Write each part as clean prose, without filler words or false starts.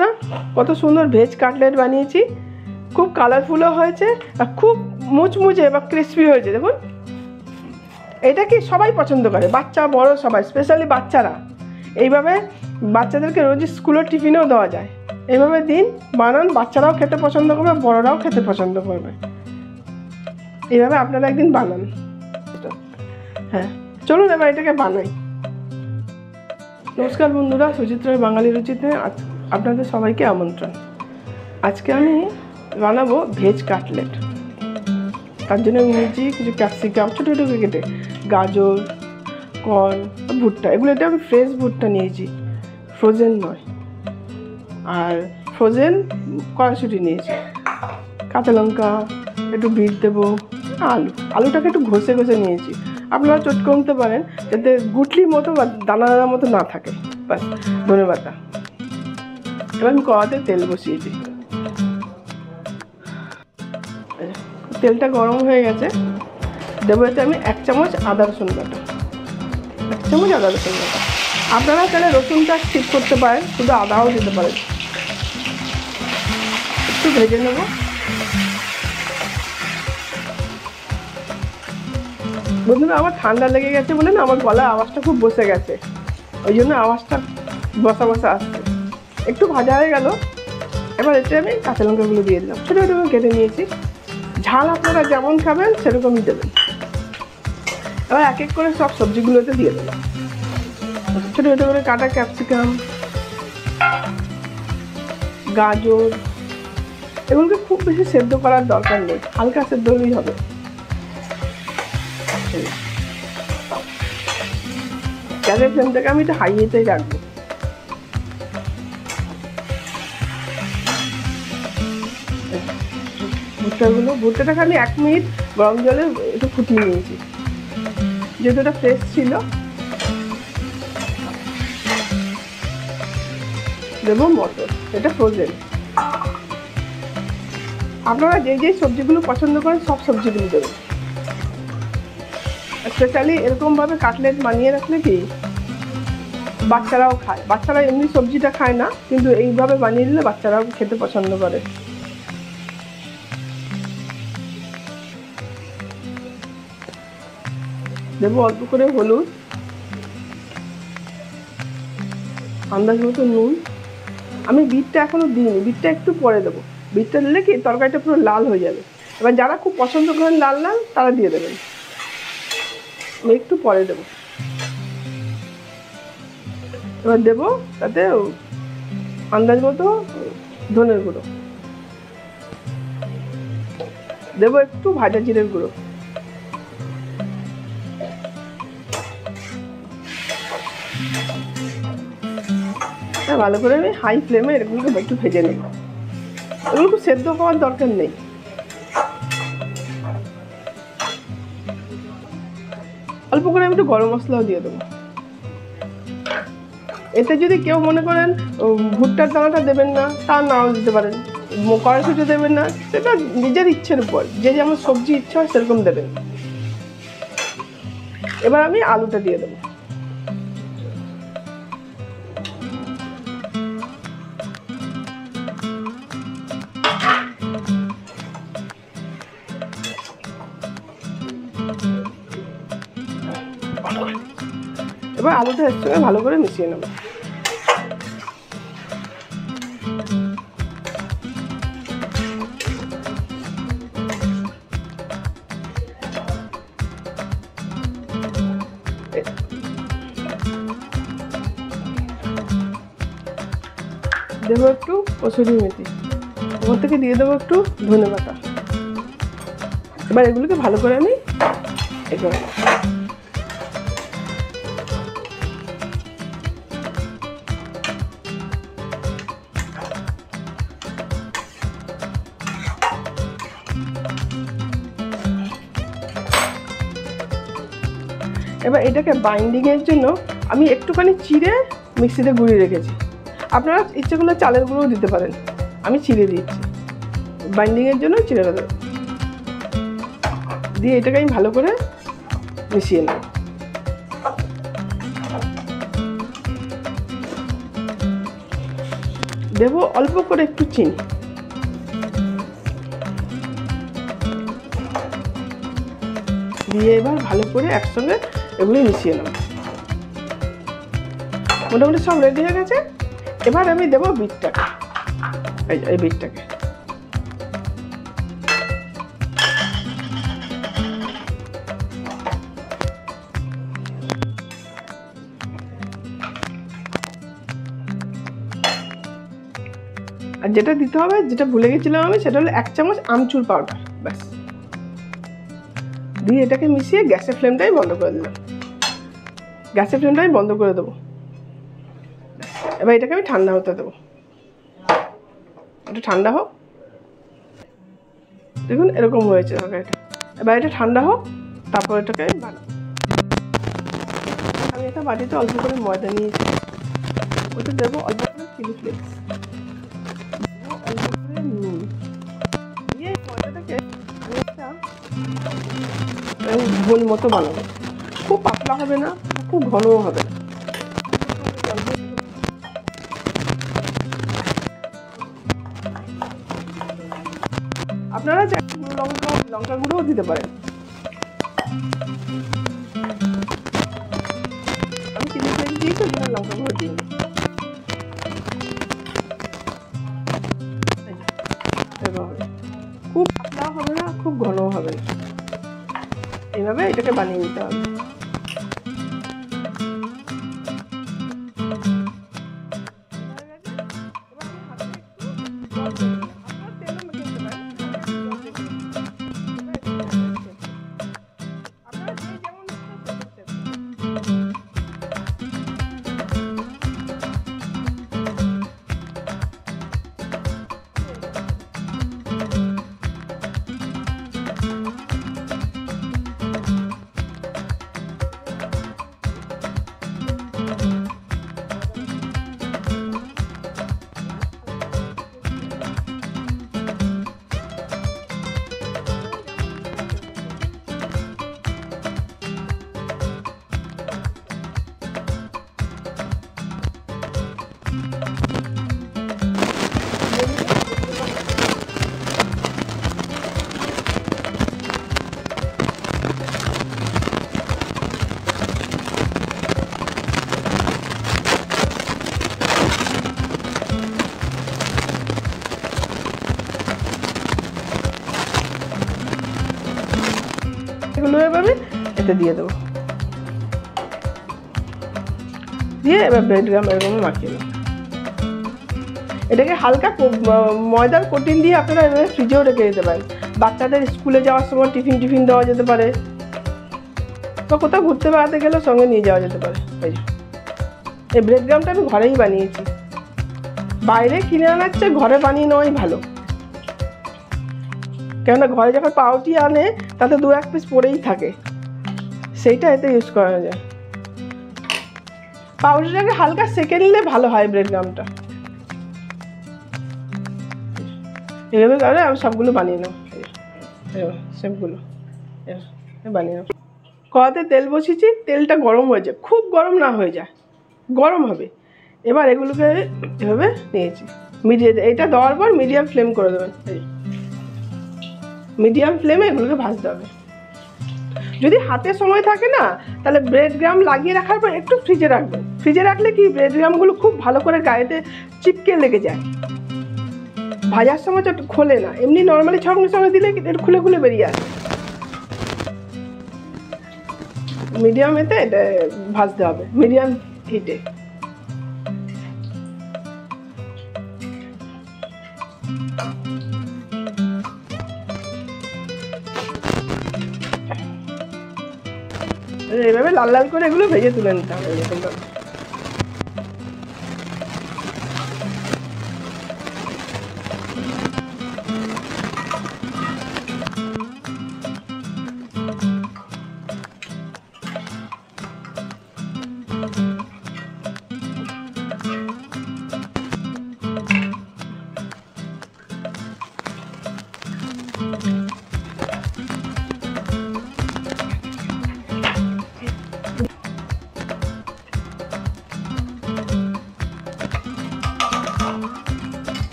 বন্ধুরা, কত সুন্দর ভেজ কাটলেট বানিয়েছি। খুব কালারফুলও হয়েছে আর খুব মুচমুচে বা ক্রিস্পি হয়েছে। দেখুন, এটা কি সবাই পছন্দ করে, বাচ্চা বড় সবাই, স্পেশালি বাচ্চারা। এইভাবে বাচ্চাদেরকে রোজ স্কুলের টিফিনেও দেওয়া যায়। এইভাবে দিন, বানান, বাচ্চারাও খেতে পছন্দ করবে, বড়রাও খেতে পছন্দ করবে। এইভাবে আপনারা একদিন বানান। হ্যাঁ, চলুন এবার এটাকে বানাই। নমস্কার বন্ধুরা, সুচিত্রার বাঙালি রুচিতে আপনাদের সবাইকে আমন্ত্রণ। আজকে আমি বানাবো ভেজ কাটলেট। তার জন্য আমি নিয়েছি কিছু ক্যাপসিকাম ছোটো ছোটো কেটে, গাজর, কর্ন, ভুট্টা। এগুলো এটা আমি ফ্রেশ ভুট্টা নিয়েছি, ফ্রোজেন নয়। আর ফ্রোজেন কড়াইশুঁটি নিয়েছি, কাঁচা লঙ্কা, একটু বিট দেবো, আলুটাকে একটু ঘষে ঘষে নিয়েছি। আপনারা চটকে নিতে পারেন যাতে গুটলির মতো বা দানা দানা মতো না থাকে। ব্যাস, ধনেপাতা। এবার আমি কড়াতে তেল বসিয়েছি। তেলটা গরম হয়ে গেছে, দেবো এতে আমি 1 চামচ আদা রসুন বাটা। 1 চামচ আদা রসুন বাটা। আপনারা তাহলে রসুনটা স্কিপ করতে পারেন, শুধু আদাও দিতে পারেন। একটু ভেজে নেব। বন্ধুরা, আমার ঠান্ডা লেগে গেছে বলে না, আমার গলার আওয়াজটা খুব বসে গেছে, ওই জন্য আওয়াজটা বসা বসা আসছে। একটু ভাজা হয়ে গেল। এবার এতে আমি কাঁচা লঙ্কাগুলো দিয়ে দিলাম, ছোটো ছোটো কেটে নিয়েছি। ঝাল আপনারা যেমন খাবেন সেরকমই দেবেন। এবার এক এক করে সব সবজিগুলোতে দিয়ে দেবেন। ছোটো ছোটো করে কাটা ক্যাপসিকাম, গাজর, এগুলোকে খুব বেশি সেদ্ধ করার দরকার নেই, হালকা সেদ্ধ হলেই হবে। গ্যাসের ফ্লেমটাকে আমি একটু হাইয়েতেই রাখবো। ভুট্টাটাকে আমি 1 মিনিট গরম জলে একটু ফুটিয়ে নিয়েছি, যেহেতু এটা ফ্রেশ ছিল। দেবো মটর, এটা ফ্রোজেন। আপনারা যে যে সবজিগুলো পছন্দ করেন সব সবজিগুলো দেবেন। স্পেশালি এরকমভাবে কাটলেট বানিয়ে রাখলে কি বাচ্চারাও খায়। বাচ্চারা এমনি সবজিটা খায় না, কিন্তু এইভাবে বানিয়ে দিলে বাচ্চারাও খেতে পছন্দ করে। দেবো অল্প করে হলুদ, আন্দাজ মতো নুন। আমি বিটটা এখনও দিইনি, বিটটা একটু পরে দেবো। বিটটা দিলে কি তরকারিটা পুরো লাল হয়ে যাবে। এবার যারা খুব পছন্দ করেন লাল লাল, তারা দিয়ে দেবেন। আমি একটু পরে দেবো। এবার দেবো তাতে আন্দাজ মতো ধনের গুঁড়ো, দেবো একটু ভাজা জিরের গুঁড়ো। ভালো করে আমি হাই ফ্লেমে এরকমকে একটু ভেজে নেব। এগুলো খুব সেদ্ধ হওয়ার দরকার নেই। অল্প করে আমি একটু গরম মশলাও দিয়ে দেবো। এতে যদি কেউ মনে করেন ভুট্টার দানাটা দেবেন না, তা নাও দিতে পারেন। কড়াইশুঁটি দেবেন না, সেটা নিজের ইচ্ছের উপর, যে যেমন সবজি ইচ্ছা হয় সেরকম দেবেন। এবার আমি আলুটা দিয়ে দেবো। এবার আলুটা এর সঙ্গে ভালো করে মিশিয়ে নেব। দেবো একটু কসুরি মেথি, ওর থেকে দিয়ে দেবো একটু ধনেপাতা। এবার এগুলোকে ভালো করে আমি এবার এটাকে বাইন্ডিংয়ের জন্য আমি একটুখানি চিড়ে মিক্সিতে গুঁড়িয়ে রেখেছি। আপনারা ইচ্ছে করলে চালের গুঁড়োও দিতে পারেন, আমি চিড়ে দিচ্ছি বাইন্ডিংয়ের জন্য। চিড়েটা দেবো, দিয়ে এটাকে আমি ভালো করে মিশিয়ে নেব। দেব অল্প করে একটু চিনি, দিয়ে এবার ভালো করে একসঙ্গে এগুলো মিশিয়ে নেব। মোটামুটি সব রেডি হয়ে গেছে। এবার আমি দেবো বিটটাকে, এই বিটটাকে। আর যেটা দিতে হবে, যেটা ভুলে গেছিলাম আমি, সেটা হলো 1 চামচ আমচুর পাউডার, ব্যাস। দিয়ে এটাকে মিশিয়ে গ্যাসের ফ্লেমটাই বন্ধ করে দিলাম। গ্যাসের ফ্লেমটাই বন্ধ করে দেবো। এবার এটাকে আমি ঠান্ডা হতে দেবো, একটু ঠান্ডা হোক। দেখুন এরকম হয়েছে তরকারিটা। এবার এটা ঠান্ডা হোক, তারপর এটাকে আমি বানাবো। আমি একটা বাটিতে অল্প করে ময়দা নিয়েছি, ওটা দেবো অল্প করে চিলি ফ্লেক্স, অল্প করে নুন দিয়ে ময়দাটাকে আমি একটা ঘোল মতো বানাবো। খুব পাতলা হবে না, খুব ঘনও হবে না। আপনারা লঙ্কা গুঁড়োও দিতে পারেন। আমি চিলি ফ্লেক্স দিয়েছি, লঙ্কা গুঁড়ো দিই। খুব পাতলা হবে না, খুব ঘনও হবে না, এইভাবে এটাকে বানিয়ে নিতে হবে। এগুলো এভাবে এতে দিয়ে দেবো, দিয়ে এবার ব্রেড গ্রাম এরকম মাখিয়ে দেবো। এটাকে হালকা ময়দার কোটিং দিয়ে আপনারা এভাবে ফ্রিজেও রেখে দিতে পারেন। বাচ্চাদের স্কুলে যাওয়ার সময় টিফিন দেওয়া যেতে পারে, বা কোথাও ঘুরতে বেড়াতে গেলে সঙ্গে নিয়ে যাওয়া যেতে পারে। এই ব্রেড গ্রামটা আমি ঘরেই বানিয়েছি, বাইরে কিনে আনার চেয়ে ঘরে বানিয়ে নেওয়াই ভালো। কেননা ঘরে যখন পাউরুটি আনে তাতে 2-1 পিস পড়েই থাকে, সেইটা এতে ইউজ করা যায়। পাউরুটিটাকে হালকা সেকে নিলে ভালো হয় ব্রেড গ্রামটা। এভাবে করে আমি সবগুলো বানিয়ে নেব, সবগুলো বানিয়ে নেব। কড়াতে তেল বসিয়েছি, তেলটা গরম হয়েছে, খুব গরম না হয়ে যায়, গরম হবে। এবার এগুলোকে এভাবে নিয়েছি, এইটা দেওয়ার পর মিডিয়াম ফ্লেম করে দেবেন। মিডিয়াম ফ্লেমে এগুলোকে ভাজতে হবে। যদি হাতে সময় থাকে না, তাহলে ব্রেড গ্রাম লাগিয়ে রাখার পর একটু ফ্রিজে রাখবেন। ফ্রিজে রাখলে কি ব্রেড গ্রামগুলো খুব ভালো করে গায়েতে চিপকে লেগে যায়, ভাজার সময় তো খোলে না। এমনি নর্মালি সঙ্গে দিলে একটু খুলে খুলে বেরিয়ে আসে। মিডিয়াম এতে এটা ভাজতে হবে, মিডিয়াম হিটে। এইভাবে লাল লাল করে এগুলো ভেজে তুলে নিতে হবে এরকমভাবে।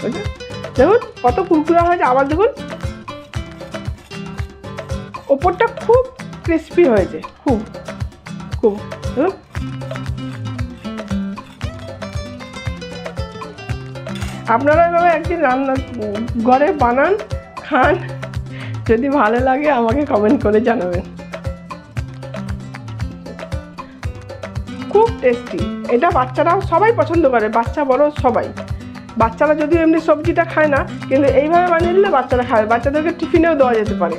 বুঝলেন? দেখুন কত কুরকুরা হয়েছে, আবার দেখুন ওপরটা খুব ক্রিস্পি হয়েছে, খুব খুব। দেখুন আপনারা এভাবে একদিন রান্না ঘরে বানান, খান, যদি ভালো লাগে আমাকে কমেন্ট করে জানাবেন। খুব টেস্টি, এটা বাচ্চারাও সবাই পছন্দ করে, বাচ্চা বড় সবাই। বাচ্চারা যদিও এমনি সবজিটা খায় না, কিন্তু এইভাবে বানিয়ে দিলে বাচ্চারা খাবে, বাচ্চাদেরকে টিফিনেও দেওয়া যেতে পারে।